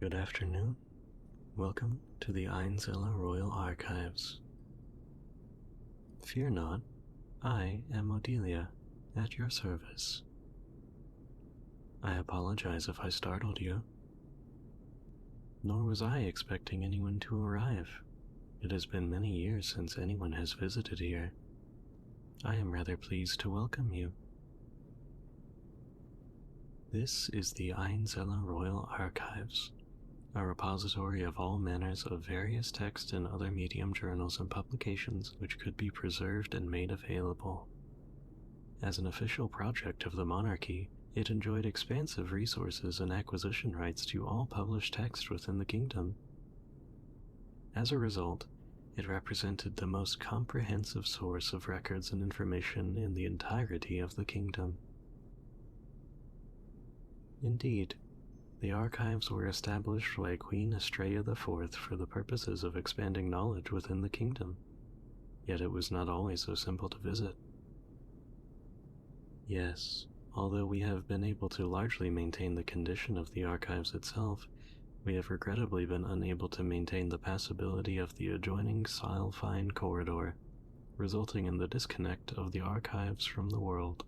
Good afternoon. Welcome to the Einzella Royal Archives. Fear not, I am Odelia, at your service. I apologize if I startled you. Nor was I expecting anyone to arrive. It has been many years since anyone has visited here. I am rather pleased to welcome you. This is the Einzella Royal Archives, a repository of all manners of various text and other medium journals and publications which could be preserved and made available. As an official project of the monarchy, it enjoyed expansive resources and acquisition rights to all published text within the kingdom. As a result, it represented the most comprehensive source of records and information in the entirety of the kingdom. Indeed, the archives were established by Queen Estrella IV for the purposes of expanding knowledge within the kingdom, yet it was not always so simple to visit. Yes, although we have been able to largely maintain the condition of the archives itself, we have regrettably been unable to maintain the passability of the adjoining Silefine corridor, resulting in the disconnect of the archives from the world.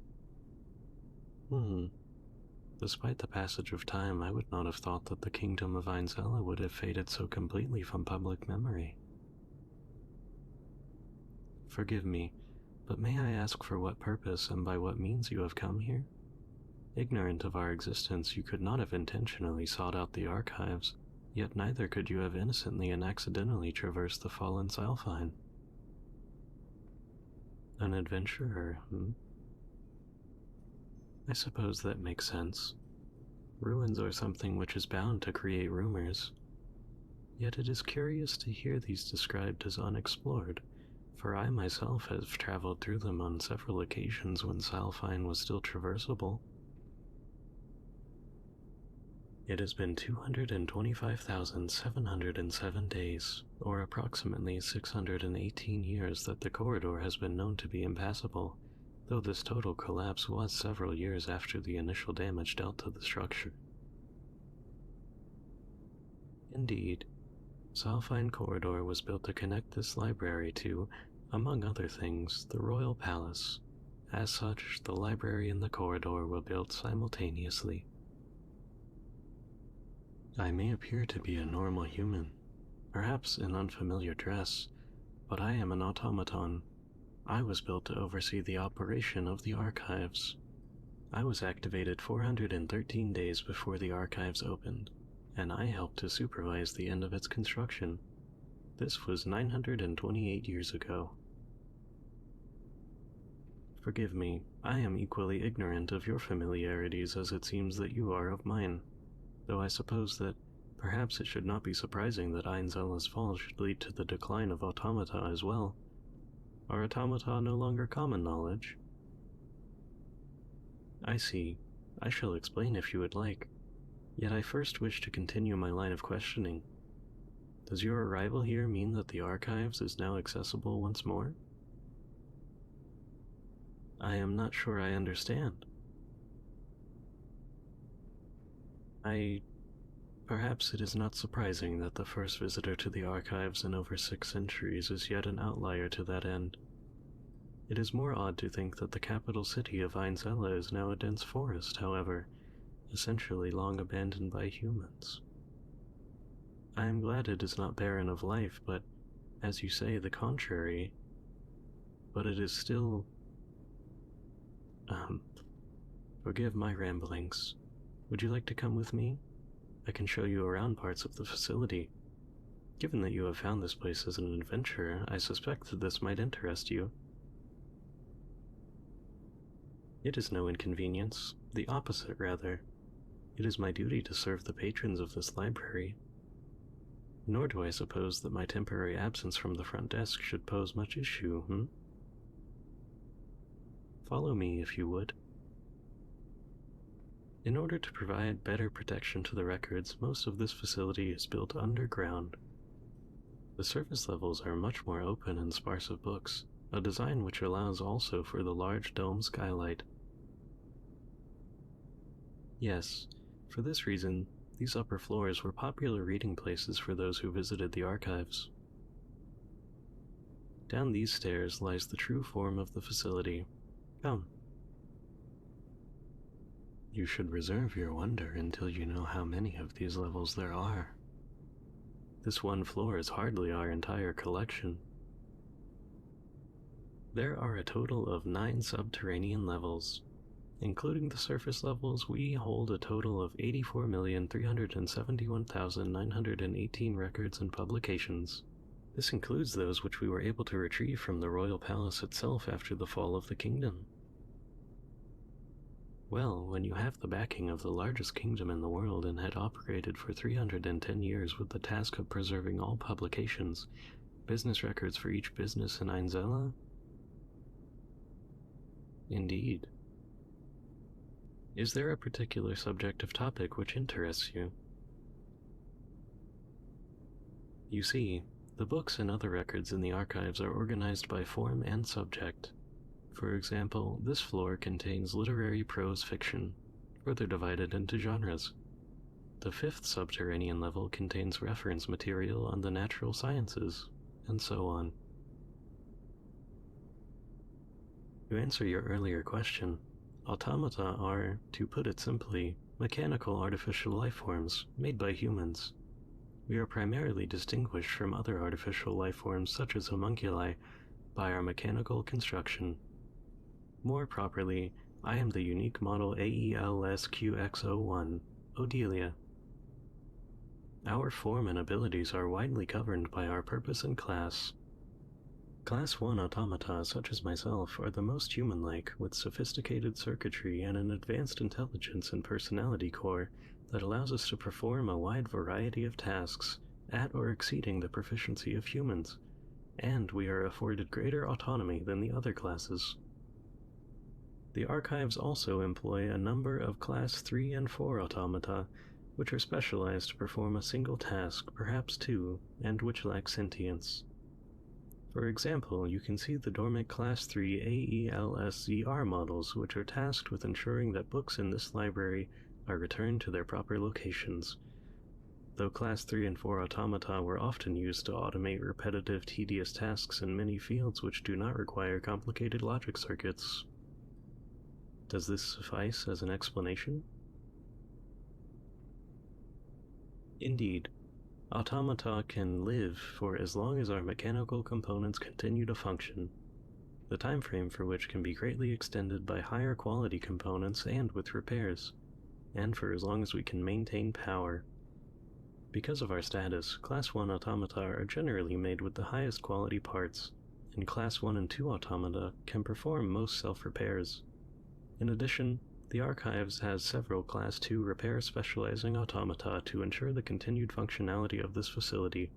Despite the passage of time, I would not have thought that the kingdom of Einzella would have faded so completely from public memory. Forgive me, but may I ask for what purpose and by what means you have come here? Ignorant of our existence, you could not have intentionally sought out the archives, yet neither could you have innocently and accidentally traversed the fallen Silefine. An adventurer, I suppose that makes sense. Ruins are something which is bound to create rumors. Yet it is curious to hear these described as unexplored, for I myself have traveled through them on several occasions when Silefine was still traversable. It has been 225,707 days, or approximately 618 years that the corridor has been known to be impassable, though this total collapse was several years after the initial damage dealt to the structure. Indeed, Silefine Corridor was built to connect this library to, among other things, the Royal Palace. As such, the library and the corridor were built simultaneously. I may appear to be a normal human, perhaps in unfamiliar dress, but I am an automaton. I was built to oversee the operation of the archives. I was activated 413 days before the archives opened, and I helped to supervise the end of its construction. This was 928 years ago. Forgive me, I am equally ignorant of your familiarities as it seems that you are of mine, though I suppose that perhaps it should not be surprising that Einzella's fall should lead to the decline of automata as well. Are automata no longer common knowledge? I see. I shall explain if you would like. Yet I first wish to continue my line of questioning. Does your arrival here mean that the archives is now accessible once more? I am not sure I understand. Perhaps it is not surprising that the first visitor to the archives in over 6 centuries is yet an outlier to that end. It is more odd to think that the capital city of Einzella is now a dense forest, however, essentially long abandoned by humans. I am glad it is not barren of life, but, as you say, the contrary. But it is still... Forgive my ramblings. Would you like to come with me? I can show you around parts of the facility. Given that you have found this place as an adventure, I suspect that this might interest you. It is no inconvenience, the opposite rather. It is my duty to serve the patrons of this library. Nor do I suppose that my temporary absence from the front desk should pose much issue, Follow me if you would. In order to provide better protection to the records, most of this facility is built underground. The surface levels are much more open and sparse of books, a design which allows also for the large dome skylight. Yes, for this reason, these upper floors were popular reading places for those who visited the archives. Down these stairs lies the true form of the facility. Come. You should reserve your wonder until you know how many of these levels there are. This one floor is hardly our entire collection. There are a total of 9 subterranean levels. Including the surface levels, we hold a total of 84,371,918 records and publications. This includes those which we were able to retrieve from the royal palace itself after the fall of the kingdom. Well, when you have the backing of the largest kingdom in the world and had operated for 310 years with the task of preserving all publications, business records for each business in Ainzella? Indeed. Is there a particular subject of topic which interests you? You see, the books and other records in the archives are organized by form and subject. For example, this floor contains literary prose fiction, further divided into genres. The 5th subterranean level contains reference material on the natural sciences, and so on. To answer your earlier question, automata are, to put it simply, mechanical artificial life forms made by humans. We are primarily distinguished from other artificial life forms such as homunculi by our mechanical construction. More properly, I am the unique model AELSQX01, Odelia. Our form and abilities are widely governed by our purpose and class. Class 1 automata such as myself are the most human-like, with sophisticated circuitry and an advanced intelligence and personality core that allows us to perform a wide variety of tasks, at or exceeding the proficiency of humans, and we are afforded greater autonomy than the other classes. The archives also employ a number of Class 3 and 4 automata, which are specialized to perform a single task, perhaps two, and which lack sentience. For example, you can see the dormant Class 3 AELSZR models, which are tasked with ensuring that books in this library are returned to their proper locations. Though Class 3 and 4 automata were often used to automate repetitive, tedious tasks in many fields which do not require complicated logic circuits. Does this suffice as an explanation? Indeed. Automata can live for as long as our mechanical components continue to function, the time frame for which can be greatly extended by higher quality components and with repairs, and for as long as we can maintain power. Because of our status, Class 1 automata are generally made with the highest quality parts, and Class 1 and 2 automata can perform most self-repairs. In addition, the Archives has several Class 2 repair specializing automata to ensure the continued functionality of this facility.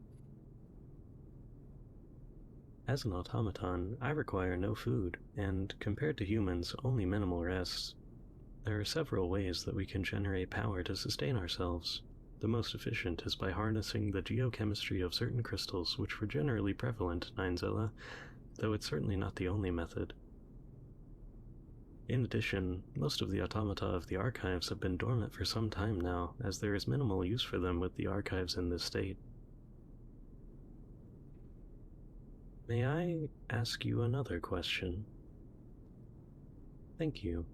As an automaton, I require no food, and, compared to humans, only minimal rest. There are several ways that we can generate power to sustain ourselves. The most efficient is by harnessing the geochemistry of certain crystals which were generally prevalent in Ainzella, though it's certainly not the only method. In addition, most of the automata of the archives have been dormant for some time now, as there is minimal use for them with the archives in this state. May I ask you another question? Thank you.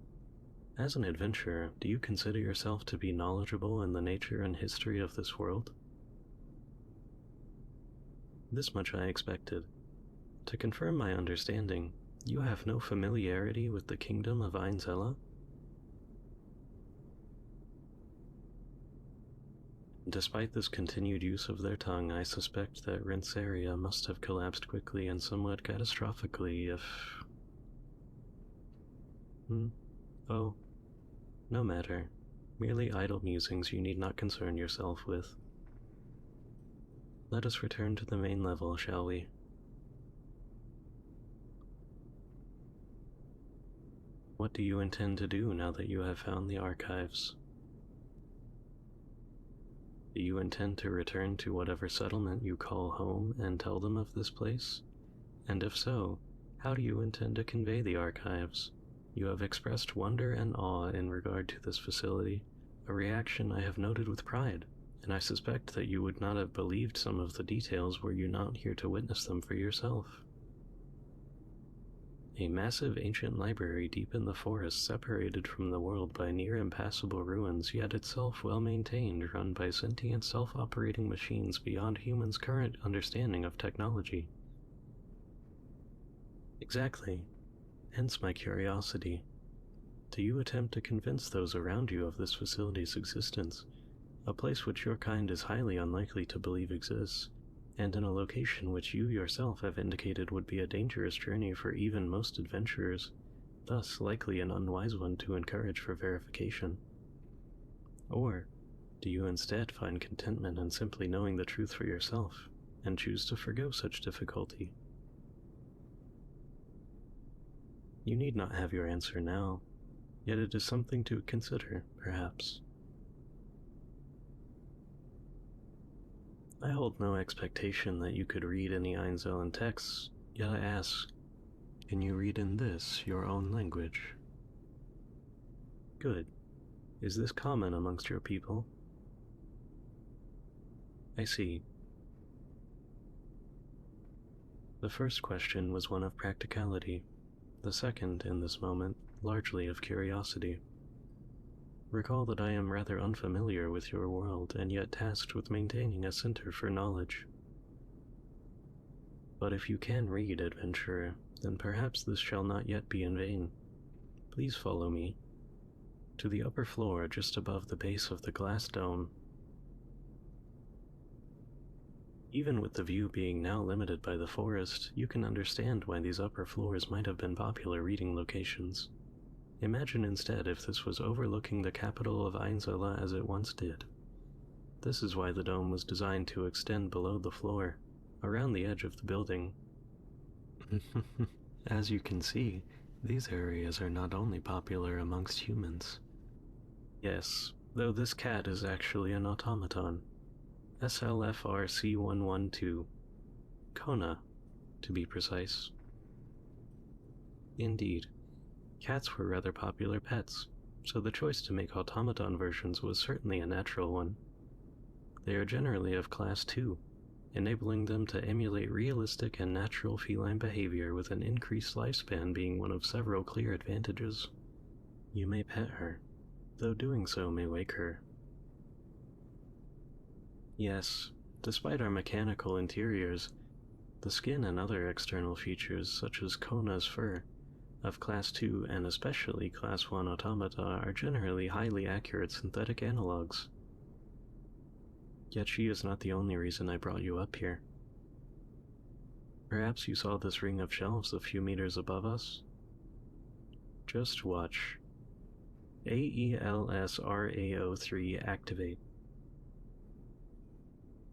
As an adventurer, do you consider yourself to be knowledgeable in the nature and history of this world? This much I expected. To confirm my understanding, you have no familiarity with the kingdom of Ainzella? Despite this continued use of their tongue, I suspect that Rinseria must have collapsed quickly and somewhat catastrophically if... Oh, no matter. Merely idle musings you need not concern yourself with. Let us return to the main level, shall we? What do you intend to do now that you have found the archives? Do you intend to return to whatever settlement you call home and tell them of this place? And if so, how do you intend to convey the archives? You have expressed wonder and awe in regard to this facility, a reaction I have noted with pride, and I suspect that you would not have believed some of the details were you not here to witness them for yourself. A massive ancient library deep in the forest, separated from the world by near impassable ruins, yet itself well maintained, run by sentient self-operating machines beyond humans' current understanding of technology. Exactly. Hence my curiosity. Do you attempt to convince those around you of this facility's existence, a place which your kind is highly unlikely to believe exists, and in a location which you yourself have indicated would be a dangerous journey for even most adventurers, thus likely an unwise one to encourage for verification? Or do you instead find contentment in simply knowing the truth for yourself, and choose to forgo such difficulty? You need not have your answer now, yet it is something to consider, perhaps. I hold no expectation that you could read any Einzelnen texts, yet I ask, can you read in this your own language? Good. Is this common amongst your people? I see. The first question was one of practicality, the second, in this moment, largely of curiosity. Recall that I am rather unfamiliar with your world, and yet tasked with maintaining a center for knowledge. But if you can read, adventurer, then perhaps this shall not yet be in vain. Please follow me to the upper floor just above the base of the glass dome. Even with the view being now limited by the forest, you can understand why these upper floors might have been popular reading locations. Imagine instead if this was overlooking the capital of Ainzela as it once did. This is why the dome was designed to extend below the floor, around the edge of the building. As you can see, these areas are not only popular amongst humans. Yes, though this cat is actually an automaton. SLFRC112. Kona, to be precise. Indeed, cats were rather popular pets, so the choice to make automaton versions was certainly a natural one. They are generally of Class 2, enabling them to emulate realistic and natural feline behavior, with an increased lifespan being one of several clear advantages. You may pet her, though doing so may wake her. Yes, despite our mechanical interiors, the skin and other external features, such as Kona's fur, of Class 2 and especially Class 1 automata, are generally highly accurate synthetic analogs. Yet she is not the only reason I brought you up here. Perhaps you saw this ring of shelves a few meters above us? Just watch. AELSRAO3 activate.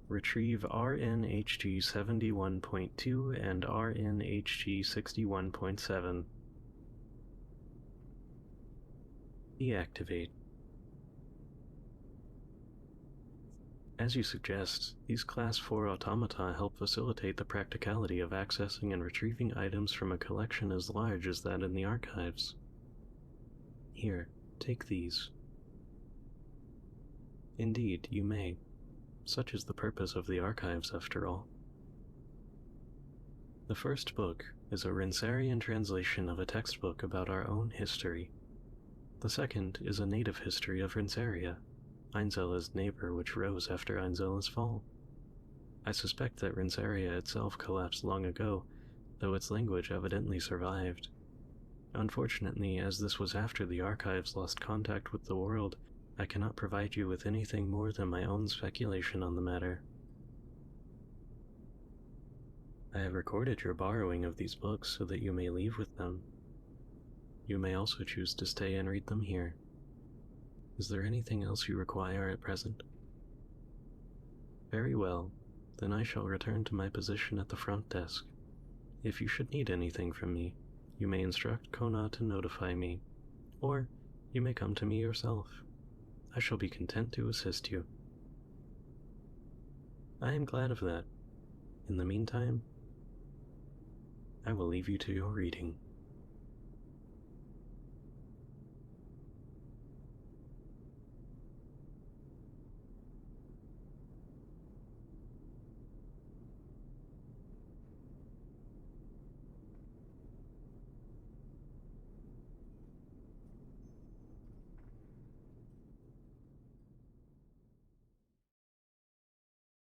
Retrieve RNHG 71.2 and RNHG 61.7. Deactivate. As you suggest, these Class 4 automata help facilitate the practicality of accessing and retrieving items from a collection as large as that in the archives. Here, take these. Indeed, you may. Such is the purpose of the archives, after all. The first book is a Rinsarian translation of a textbook about our own history. The second is a native history of Rinsaria, Ainzela's neighbor which rose after Ainzela's fall. I suspect that Rinsaria itself collapsed long ago, though its language evidently survived. Unfortunately, as this was after the archives lost contact with the world, I cannot provide you with anything more than my own speculation on the matter. I have recorded your borrowing of these books so that you may leave with them. You may also choose to stay and read them here. Is there anything else you require at present? Very well, then I shall return to my position at the front desk. If you should need anything from me, you may instruct Kona to notify me, or you may come to me yourself. I shall be content to assist you. I am glad of that. In the meantime, I will leave you to your reading.